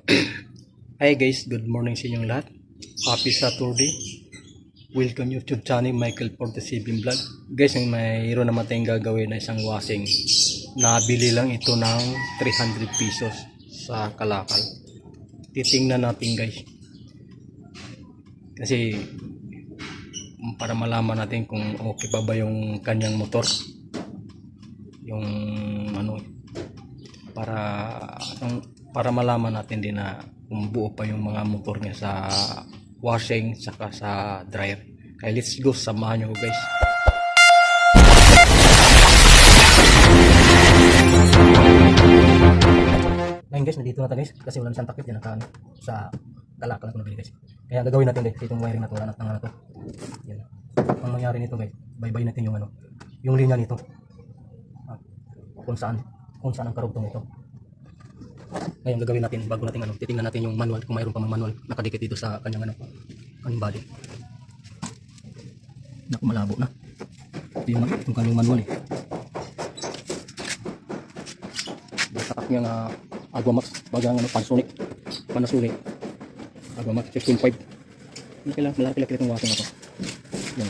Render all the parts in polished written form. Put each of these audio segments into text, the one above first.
Hi guys, good morning sa inyong lahat. Happy Saturday. Welcome YouTube channel Michael 47 Vlog. Guys, mayroon naman tayong gagawin na isang washing. Nabili lang ito ng 300 pesos sa Kalakal. Titingnan natin guys. Kasi para malaman natin kung okay pa ba yung kanyang motor. Yung ano para para malaman natin din na kung buo pa yung mga motor niya sa washing saka sa dryer. Kaya let's go, samahan nyo guys. Ngayon guys, nandito na tayo guys kasi wala siyang takip yan sa Kalakal na nabili guys. Kaya gagawin natin guys itong wiring na to, wala na to. Yan. Ang mangyari nito guys, bye-bye natin yung linya nito. Kung saan ang karugtong ito. Ngayon gagawin natin bago natin titingnan natin yung manual kung mayroon pa mang manual nakadikit dito sa kanyang kanyang body. Naku, malabo na. Ito yung kanyang manual eh. Sa aking Aguamax bagang Panasonic Aguamax 15.5. Malaki itong washing na to. Yan.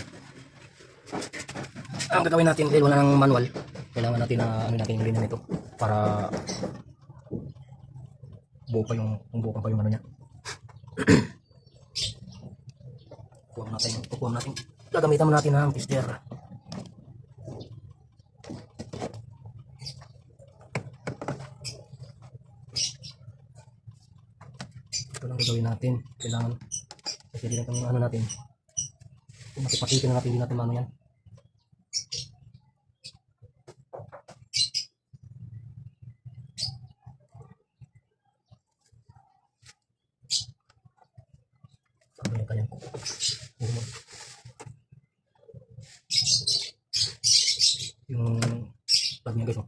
Ang gagawin natin dahil wala nang manual, kailangan natin na natin yung linya nito para buo pa yung ano niya. Kukuha natin. Gagamitan mo natin ng tester. Ito lang gagawin natin. Kailangan kasi din natin yung ano natin. Kung makipasikin na natin, hindi natin ano yan. Yung plug niya guys oh.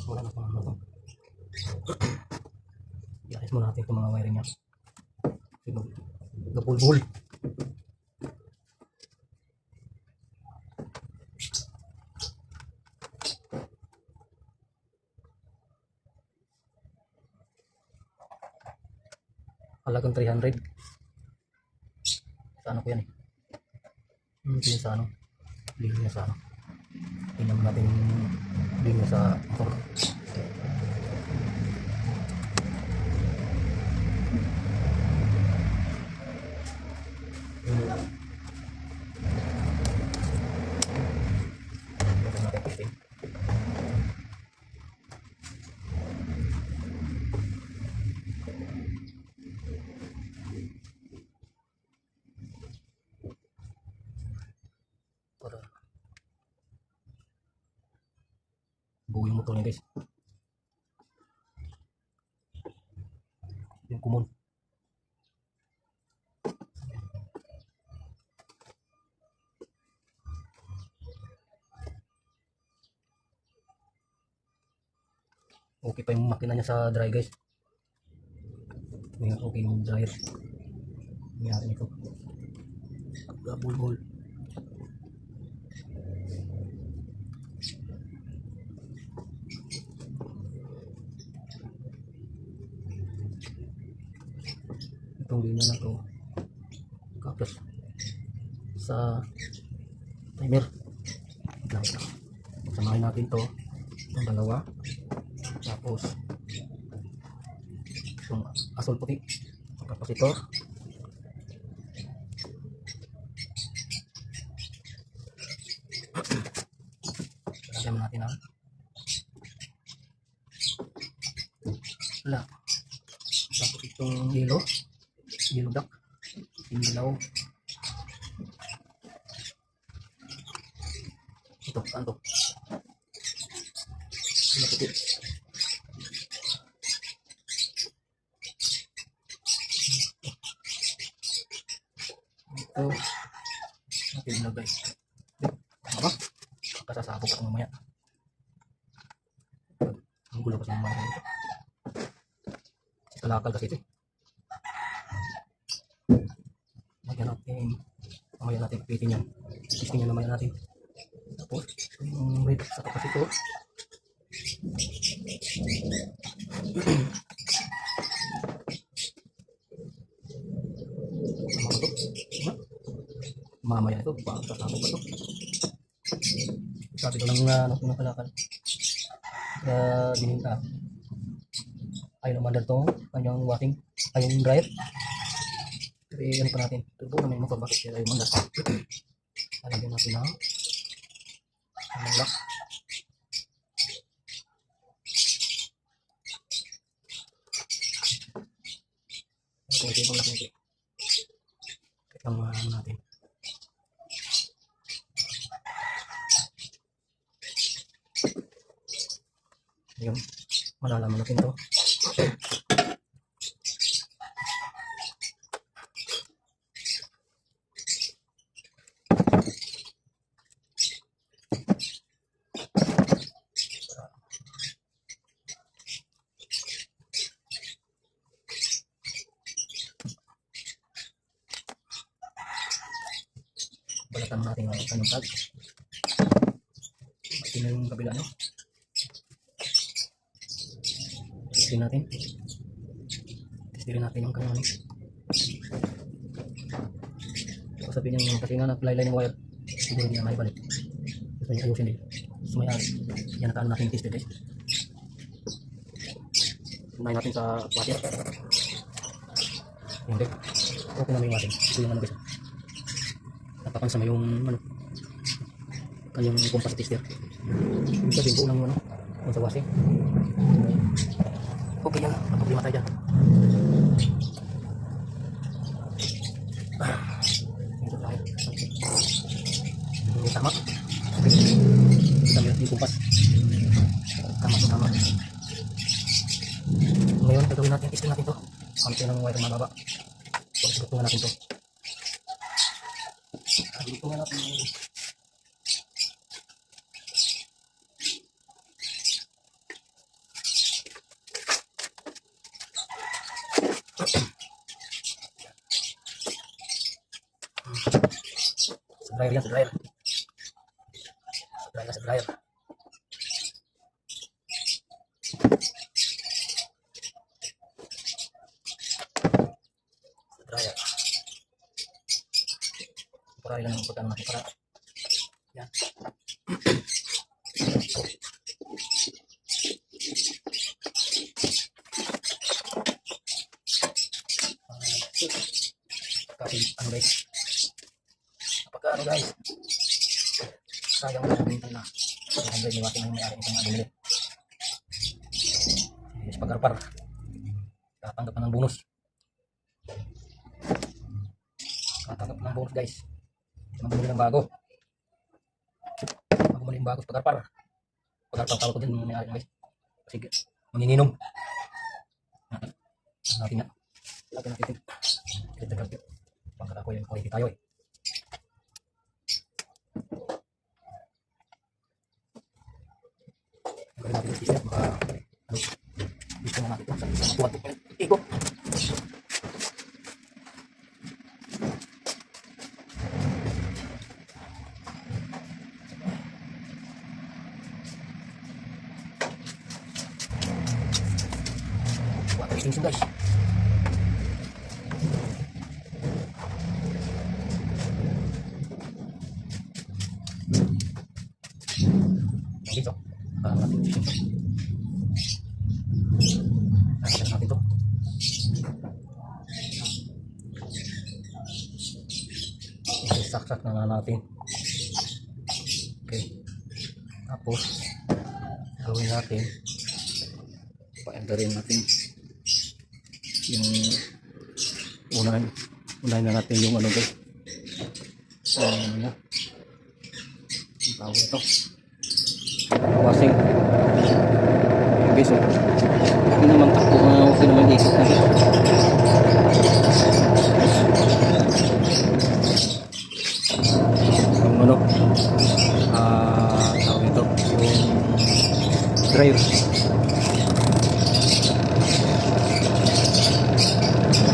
Wala na pang ano to. Iayos mo natin itong mga wiring niya. Gapul-bul. Halagang 300. Sa ano ko yan eh. Ito yung sa ano. Linya sa ano. Tingnan mo natin yung linya sa motor. Buo yung motor niya guys. Yung kumon. Okay pa yung makina niya sa dry guys. Ngayon okay yung dryer. Nangyari nito. Gabul-bul. Itong linya na to kapos sa timer lang. Samahin natin to itong dalawa, tapos itong asol puti kapasitor, lagyan natin ang wala, tapos itong yellow duck, ilaw. Ito, saan to? Puti. Ito, natin ilagay. Tama? Kasasabog ako mamaya. Ang gulo kasi mamaya ito. Kalakal kasi ito eh. natin. Mamaya natin pipitin yan. Testing yan mamaya natin. Tapos, yung red sa capacitor. Tama ba ito? Mamaya ito, sasama ba ito? Sabi ko lang ng kalakal. Kaya bininta. Ayaw naman dito kanyang washing, ayong dryer. Pero ano pa natin? Turbo na may motor, bakit kaya ayaw mandar? Alagyan natin na ang lock. Okay, pang lock natin. Itang ano natin. Ayun, malalaman natin ito. Balatan natin ang kanyang tag. Ito na yung kabila nyo. Testin natin. Testin natin yung kanyang so, sabihin niya kasi nga naglaylay ng wire. Siguro niya may balik. Gusto niya ayusin din. So may yan nakaan natin tested guys. Unahin natin sa washer. Hindi. Okay naman yung washer. Ito yung ano guys. Napapansama yung ano kanyang compass tester. Yung sabihin ko unang ano yung sa washing. Okay yan, problema tayo dyan. Ito tayo. Hindi tama. Tama yung kumpas. Tama. Ngayon, gagawin natin, testing natin to. Konti ng wire mababa. Pagsutungan natin to. Dito nga natin. Sa dryer yan, sa dryer. Sa dryer. Para ilan ang pagkano natin para yan. Kasi ano guys, kapag ano guys, sayang na bintay na ang gawin natin ang may-ari itong adumili. Yes, pag-arpar tatanggap ng bonus guys. Magbumuli ng bago. Magbumuli ng bago sa pag-arpar. Pag-arpar tawag ko din ng may-ari guys. Kasi manginginom. Natin nga. Lagyan natin ito. Kita-kapit. Pagkakako yung quality tayo eh. Gawin natin yung system. Baka ano. Gusto na natin ito. Sa matuwad ito. Iko. Water extension guys. Dito. Natin ito. Saksak na natin. Okay. Tapos gawin natin. Pa-enterin natin yung unahin na natin yung ano guys. Yung tawag ito. Wasing. Guys, okay naman takbo. Okay naman ikot na guys. Yung ano, tawag ito. Yung dryer.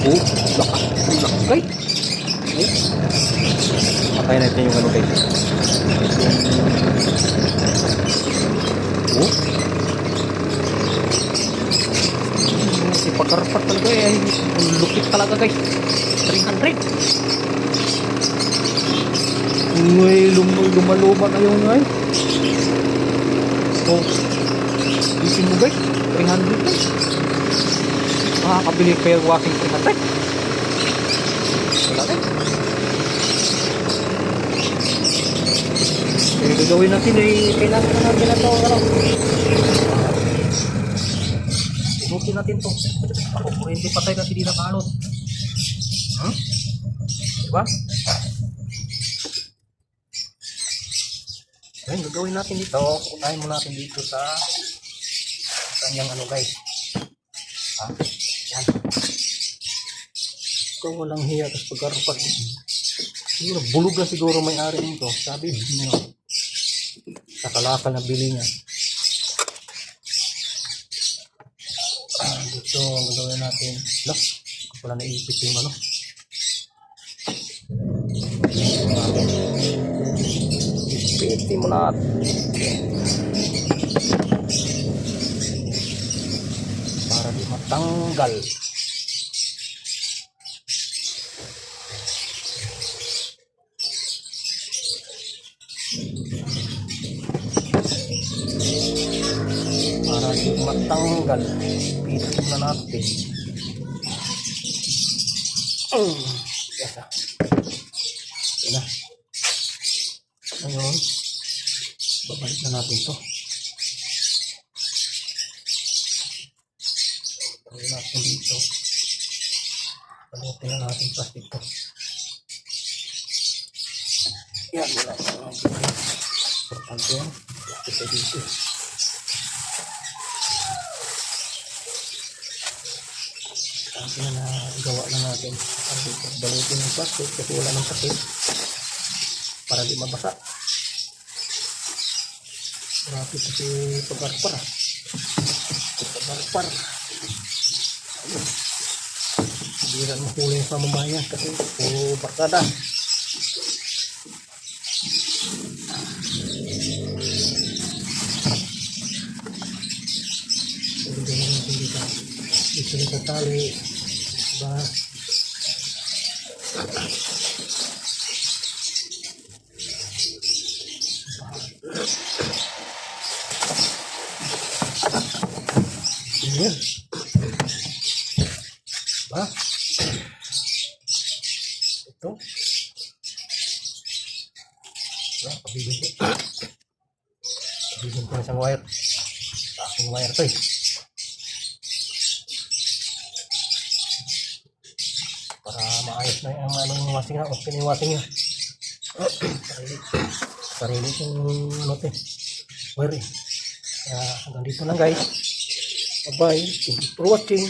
Oh, lakas. Patayin natin yung ano guys. Oh. Si pagkarpat talaga eh. Lupit talaga guys. 300. Uy, lumaluma na yung ngay. Oh. Isin mo guys. 300 guys. Makakabili pa yung washing 300. Wala guys. Kaya gagawin natin eh. Kailangan na natin na ito. Inutin natin ito. Ako, kuryente patay kasi di nakalot. Diba? Ayun, gagawin natin dito. Unahin mo natin dito sa kanyang ano guys. Yan. Ikaw walang hiya kasi pagkarupat. Siguro, bulog na siguro may-ari nito. Sabi, sa kalakal na bili niya. Dito, ang gagawin natin. Look, wala naipit yung ano. Ipitin mo na. Para di matanggal. Para di matanggal. Ipitin na natin. Yes, ito na. Ngayon, babalik na natin ito. Gawin natin dito. Palutin na natin plastic ito. Yan, wala na natin. Importante yan. Ito dito. Importante na gawa na natin. Balutin yung plastic kasi wala ng sakit. Para di mabasa. Grabe kasi pagkarpar. Pagkarpar. Hindi rin mahuli yung pamamayan kasi puro barkada. Hindi na natin dito. Dito na sa tali. Diba? Yan. Ba? Ito. Ba, pabigyan ko. Pabigyan ko isang wire. Aking wire to eh. Para maayos na yung anong washing na. Okay na yung washing niya. Sarili yung ano to eh. Wire eh. Kaya hanggang dito lang guys. Bye-bye. Thank you for watching.